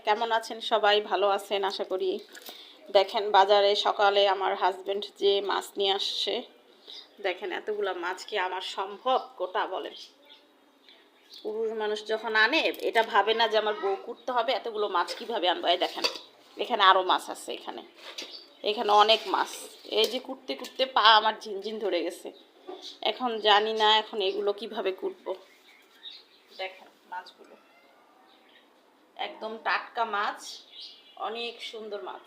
কেমন আছেন সবাই? ভালো আছেন আশা করি। দেখেন বাজারে সকালে আমার হাজবেন্ড যে মাছ নিয়ে আসছে, দেখেন এতগুলা মাছ কি আমার সম্ভব গোটা বলেন? পুরুষ মানুষ যখন আনে এটা ভাবে না যে আমার বউ কুটতে হবে, এতগুলো মাছ কিভাবে আনবো? এই দেখেন এখানে আরো মাছ আছে, এখানে এখানে অনেক মাছ। এই যে কুটতে কুটতে পা আমার ঝিনঝিন ধরে গেছে। এখন জানি না এখন এগুলো কিভাবে কুটবো। দেখেন মাছগুলো একদম টাটকা মাছ, অনেক সুন্দর মাছ।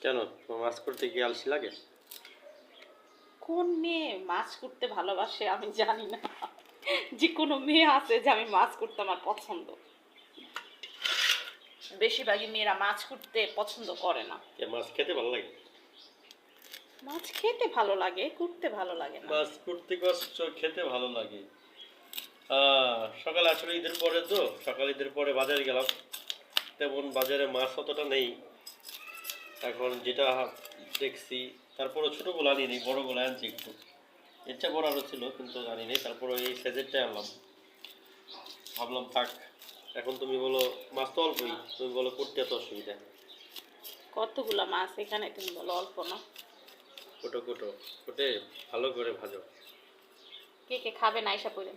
কেন তোমার মাছ করতে কি আলসি লাগে? কোন মেয়ে মাছ করতে ভালোবাসে আমি জানি না, যে কোনো মেয়ে আছে যে আমি মাছ করতে আমার পছন্দ। বেশিরভাগই মেয়েরা মাছ করতে পছন্দ করে না। মাছ খেতে ভালো লাগে? মাছ খেতে ভালো লাগে, করতে ভালো লাগে না। মাছ করতে কষ্ট, খেতে ভালো লাগে। সকালে আসলে ঈদের পরে তো, সকাল ঈদের পরে বাজারে গেলাম, তেমন বাজারে মাছ অতটা নেই। এখন যেটা দেখছি, তারপরে ছোটোগুলো আনি নি, বড়গুলো আনছি একটু। ইচ্ছা বড় আরও ছিল কিন্তু আনি নি, তারপরে এই সাইজেরটাই আনলাম। ভাবলাম থাক, এখন তুমি বলো মাছ তো অল্পই, তুমি বলো করতে এত অসুবিধা। কতগুলা মাছ এখানে, তুমি বলো অল্প না? কোটো কোটো কোটে ভালো করে ভাজো। কে কে খাবে না এসে পড়ে?